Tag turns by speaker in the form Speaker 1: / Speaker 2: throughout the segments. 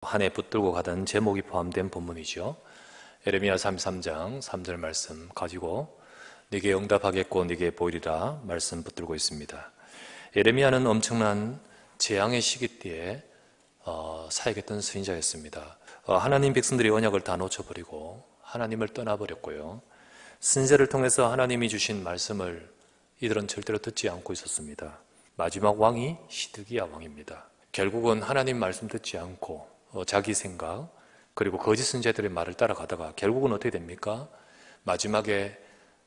Speaker 1: 한 해 붙들고 가던 제목이 포함된 본문이죠. 예레미야 33장 3절 말씀 가지고 네게 응답하겠고 네게 보이리라 말씀 붙들고 있습니다. 예레미야는 엄청난 재앙의 시기때에 사역했던 선지자였습니다. 하나님 백성들이 언약을 다 놓쳐버리고 하나님을 떠나버렸고요. 선지자를 통해서 하나님이 주신 말씀을 이들은 절대로 듣지 않고 있었습니다. 마지막 왕이 시드기야 왕입니다. 결국은 하나님 말씀 듣지 않고 자기 생각 그리고 거짓 선지자들의 말을 따라가다가 결국은 어떻게 됩니까? 마지막에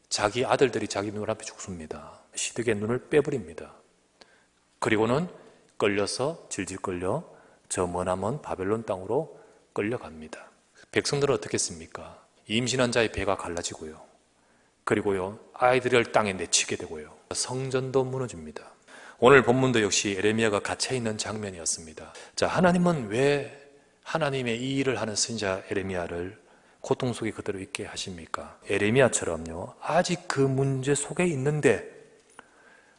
Speaker 1: 자기 아들들이 자기 눈앞에 죽습니다. 시드기의 눈을 빼버립니다. 그리고는 끌려서 질질 끌려 저 머나먼 바벨론 땅으로 끌려갑니다. 백성들은 어떻게 했습니까? 임신한 자의 배가 갈라지고요. 그리고요 아이들을 땅에 내치게 되고요. 성전도 무너집니다. 오늘 본문도 역시 예레미야가 갇혀있는 장면이었습니다. 자, 하나님은 왜 하나님의 이 일을 하는 선지자 예레미야를 고통 속에 그대로 있게 하십니까? 예레미야처럼요 아직 그 문제 속에 있는데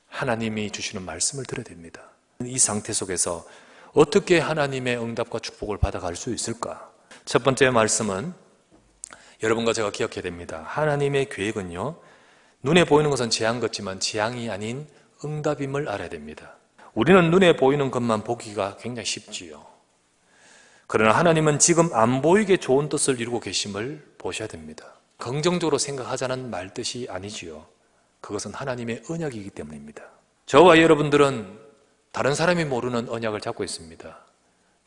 Speaker 1: 하나님이 주시는 말씀을 들어야 됩니다. 이 상태 속에서 어떻게 하나님의 응답과 축복을 받아갈 수 있을까? 첫 번째 말씀은 여러분과 제가 기억해야 됩니다. 하나님의 계획은요 눈에 보이는 것은 재앙 같지만 재앙이 아닌 응답임을 알아야 됩니다. 우리는 눈에 보이는 것만 보기가 굉장히 쉽지요. 그러나 하나님은 지금 안 보이게 좋은 뜻을 이루고 계심을 보셔야 됩니다. 긍정적으로 생각하자는 말뜻이 아니지요. 그것은 하나님의 언약이기 때문입니다. 저와 여러분들은 다른 사람이 모르는 언약을 잡고 있습니다.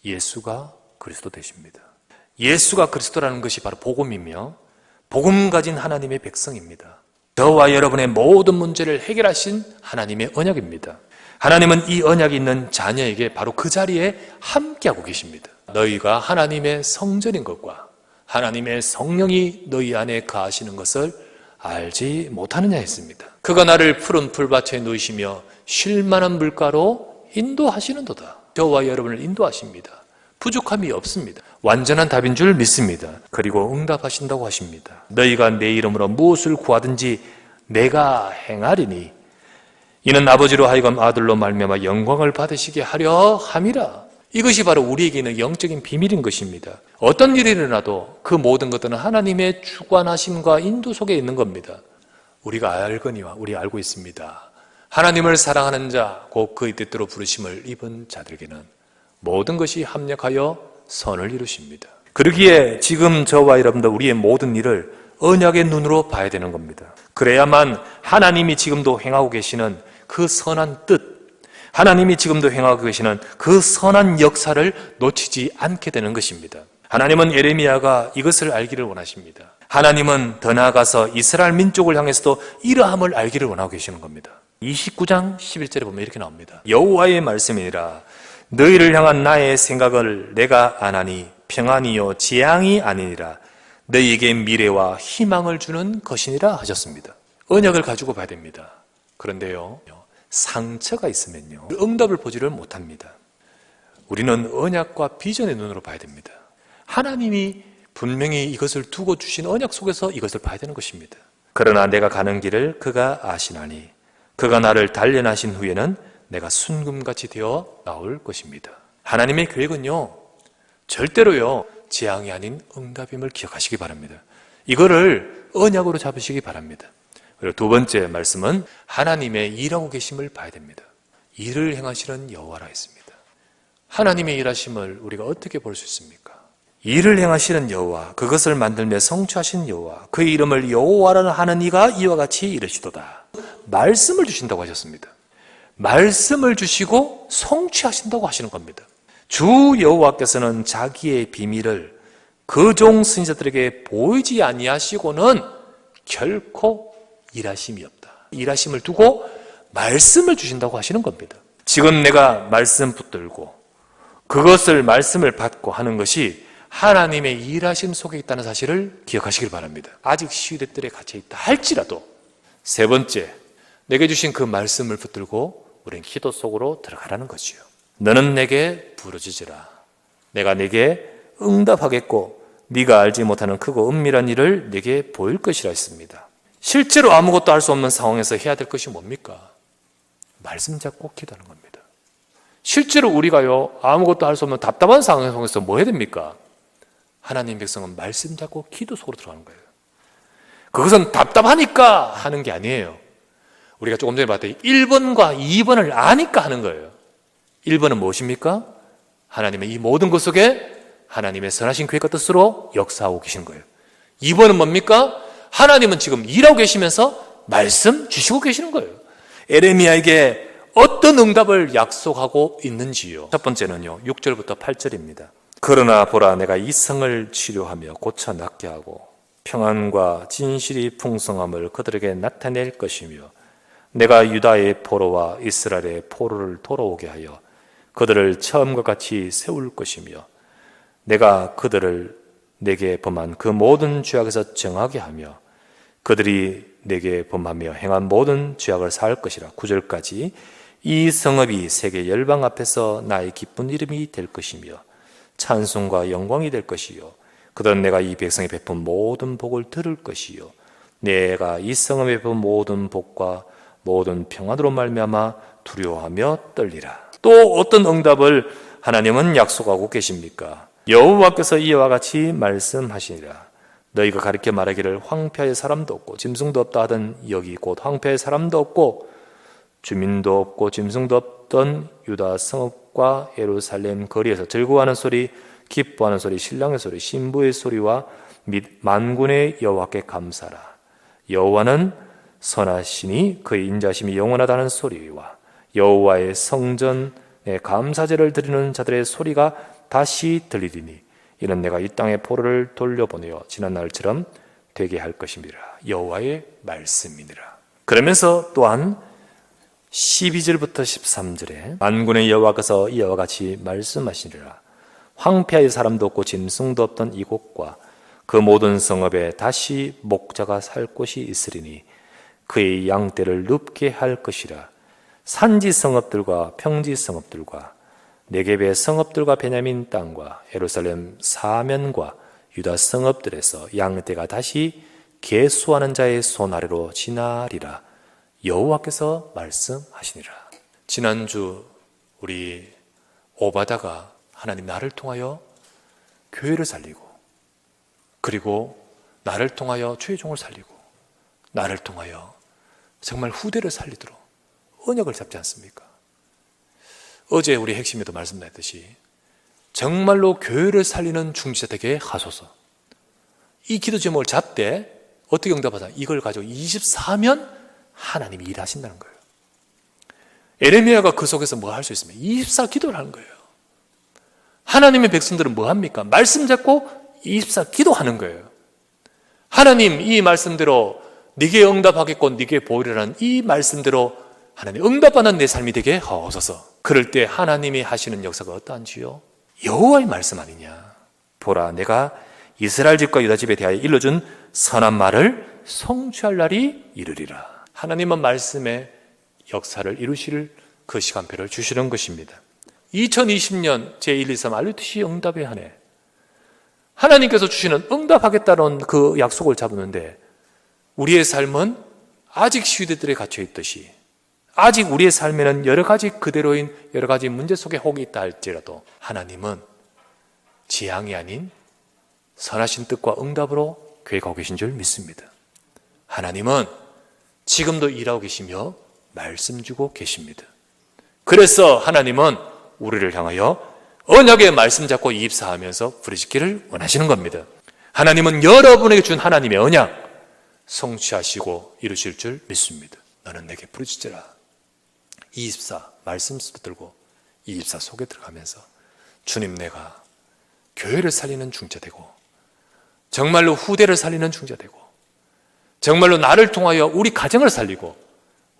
Speaker 1: 예수가 그리스도 되십니다. 예수가 그리스도라는 것이 바로 복음이며 복음 가진 하나님의 백성입니다. 저와 여러분의 모든 문제를 해결하신 하나님의 언약입니다. 하나님은 이 언약이 있는 자녀에게 바로 그 자리에 함께하고 계십니다. 너희가 하나님의 성전인 것과 하나님의 성령이 너희 안에 거하시는 것을 알지 못하느냐 했습니다. 그가 나를 푸른 풀밭에 누이시며 쉴만한 물가로 인도하시는도다. 저와 여러분을 인도하십니다. 부족함이 없습니다. 완전한 답인 줄 믿습니다. 그리고 응답하신다고 하십니다. 너희가 내 이름으로 무엇을 구하든지 내가 행하리니 이는 아버지로 하여금 아들로 말미암아 영광을 받으시게 하려 함이라. 이것이 바로 우리에게는 영적인 비밀인 것입니다. 어떤 일이 일어나도 그 모든 것들은 하나님의 주관하심과 인도 속에 있는 겁니다. 우리가 알거니와 우리 알고 있습니다. 하나님을 사랑하는 자, 곧 그의 뜻대로 부르심을 입은 자들에게는 모든 것이 합력하여 선을 이루십니다. 그러기에 지금 저와 여러분들 우리의 모든 일을 언약의 눈으로 봐야 되는 겁니다. 그래야만 하나님이 지금도 행하고 계시는 그 선한 뜻, 하나님이 지금도 행하고 계시는 그 선한 역사를 놓치지 않게 되는 것입니다. 하나님은 예레미야가 이것을 알기를 원하십니다. 하나님은 더 나아가서 이스라엘 민족을 향해서도 이러함을 알기를 원하고 계시는 겁니다. 29장 11절에 보면 이렇게 나옵니다. 여호와의 말씀이니라 너희를 향한 나의 생각을 내가 아나니 평안이요 재앙이 아니니라 너희에게 미래와 희망을 주는 것이니라 하셨습니다. 언약을 가지고 봐야 됩니다. 그런데요 상처가 있으면요 응답을 보지를 못합니다. 우리는 언약과 비전의 눈으로 봐야 됩니다. 하나님이 분명히 이것을 두고 주신 언약 속에서 이것을 봐야 되는 것입니다. 그러나 내가 가는 길을 그가 아시나니 그가 나를 단련하신 후에는 내가 순금같이 되어 나올 것입니다. 하나님의 계획은요 절대로요 재앙이 아닌 응답임을 기억하시기 바랍니다. 이거를 언약으로 잡으시기 바랍니다. 그리고 두 번째 말씀은 하나님의 일하고 계심을 봐야 됩니다. 일을 행하시는 여호와라 했습니다. 하나님의 일하심을 우리가 어떻게 볼 수 있습니까? 일을 행하시는 여호와, 그것을 만들며 성취하신 여호와, 그의 이름을 여호와라 하는 이가 이와 같이 이르시도다. 말씀을 주신다고 하셨습니다. 말씀을 주시고 성취하신다고 하시는 겁니다. 주 여호와께서는 자기의 비밀을 그 종 선지자들에게 보이지 아니하시고는 결코 일하심이 없다. 일하심을 두고 말씀을 주신다고 하시는 겁니다. 지금 내가 말씀 붙들고 그것을 말씀을 받고 하는 것이 하나님의 일하심 속에 있다는 사실을 기억하시길 바랍니다. 아직 시대들에 갇혀있다 할지라도 세 번째, 내게 주신 그 말씀을 붙들고 우리는 기도 속으로 들어가라는 거지요. 너는 내게 부르짖으라. 내가 내게 응답하겠고 네가 알지 못하는 크고 은밀한 일을 네게 보일 것이라 했습니다. 실제로 아무것도 알 수 없는 상황에서 해야 될 것이 뭡니까? 말씀 잡고 기도하는 겁니다. 실제로 우리가요, 아무것도 할 수 없는 답답한 상황 속에서 뭐 해야 됩니까? 하나님 백성은 말씀 잡고 기도 속으로 들어가는 거예요. 그것은 답답하니까 하는 게 아니에요. 우리가 조금 전에 봤더니 1번과 2번을 아니까 하는 거예요. 1번은 무엇입니까? 하나님의 이 모든 것 속에 하나님의 선하신 계획과 뜻으로 역사하고 계신 거예요. 2번은 뭡니까? 하나님은 지금 일하고 계시면서 말씀 주시고 계시는 거예요. 에레미야에게 어떤 응답을 약속하고 있는지요. 첫 번째는요, 6절부터 8절입니다. 그러나 보라, 내가 이 성을 치료하며 고쳐 낫게 하고 평안과 진실이 풍성함을 그들에게 나타낼 것이며 내가 유다의 포로와 이스라엘의 포로를 돌아오게 하여 그들을 처음과 같이 세울 것이며 내가 그들을 내게 범한 그 모든 죄악에서 정하게 하며 그들이 내게 범하며 행한 모든 죄악을 사할 것이라. 9절까지 이 성읍이 세계 열방 앞에서 나의 기쁜 이름이 될 것이며 찬송과 영광이 될 것이요 그들은 내가 이 백성에 베푼 모든 복을 들을 것이요 내가 이 성읍에 베푼 모든 복과 모든 평안으로 말미암아 두려워하며 떨리라. 또 어떤 응답을 하나님은 약속하고 계십니까? 여호와께서 이와 같이 말씀하시니라. 너희가 가르쳐 말하기를 황폐할 사람도 없고 짐승도 없다 하던 여기 곧 황폐할 사람도 없고 주민도 없고 짐승도 없던 유다 성읍과 예루살렘 거리에서 즐거워하는 소리, 기뻐하는 소리, 신랑의 소리, 신부의 소리와 및 만군의 여호와께 감사라. 여호와는 선하시니 그의 인자심이 영원하다는 소리와 여호와의 성전에 감사제를 드리는 자들의 소리가 다시 들리리니 이는 내가 이 땅의 포로를 돌려보내어 지난 날처럼 되게 할 것입니다. 여호와의 말씀이니라. 그러면서 또한 12절부터 13절에 만군의 여호와께서 이와 같이 말씀하시니라. 황폐할 사람도 없고 짐승도 없던 이곳과 그 모든 성읍에 다시 목자가 살 곳이 있으리니 그의 양떼를 눕게 할 것이라. 산지 성읍들과 평지 성읍들과 네겝의 성읍들과 베냐민 땅과 예루살렘 사면과 유다 성읍들에서 양떼가 다시 계수하는 자의 손 아래로 지나리라. 여호와께서 말씀하시니라. 지난주 우리 오바다가 하나님 나를 통하여 교회를 살리고 그리고 나를 통하여 주의 종을 살리고 나를 통하여 정말 후대를 살리도록 언약을 잡지 않습니까? 어제 우리 핵심에도 말씀드렸듯이 정말로 교회를 살리는 중지자 되게 하소서. 이 기도 제목을 잡되 어떻게 응답하자? 이걸 가지고 24면 하나님이 일하신다는 거예요. 에레미야가 그 속에서 뭐 할 수 있으면 24 기도를 하는 거예요. 하나님의 백성들은 뭐 합니까? 말씀 잡고 24 기도하는 거예요. 하나님 이 말씀대로 네게 응답하겠고 네게 보이리라는 이 말씀대로 하나님 응답하는 내 삶이 되게 하옵소서. 그럴 때 하나님이 하시는 역사가 어떠한지요? 여호와의 말씀 아니냐. 보라, 내가 이스라엘 집과 유다 집에 대하여 일러준 선한 말을 성취할 날이 이르리라. 하나님은 말씀의 역사를 이루실 그 시간표를 주시는 것입니다. 2020년 제1, 2, 3 RUTC 응답의 한 해, 하나님께서 주시는 응답하겠다는 그 약속을 잡았는데 우리의 삶은 아직 시대들에 갇혀 있듯이 아직 우리의 삶에는 여러 가지 그대로인 여러 가지 문제 속에 혹이 있다 할지라도 하나님은 지향이 아닌 선하신 뜻과 응답으로 계획하고 계신 줄 믿습니다. 하나님은 지금도 일하고 계시며 말씀 주고 계십니다. 그래서 하나님은 우리를 향하여 언약의 말씀 잡고 입사하면서 부르짖기를 원하시는 겁니다. 하나님은 여러분에게 준 하나님의 언약 성취하시고 이루실 줄 믿습니다. 너는 내게 부르짖으라. 24 말씀 붙들고 24 속에 들어가면서 주님, 내가 교회를 살리는 중자 되고 정말로 후대를 살리는 중자 되고 정말로 나를 통하여 우리 가정을 살리고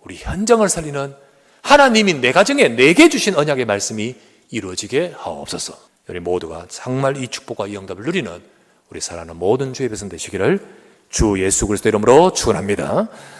Speaker 1: 우리 현장을 살리는 하나님이 내 가정에 내게 주신 언약의 말씀이 이루어지게 하옵소서. 우리 모두가 정말 이 축복과 이 응답을 누리는 우리 사랑하는 모든 주의 백성 되시기를 주 예수 그리스도 이름으로 축원합니다.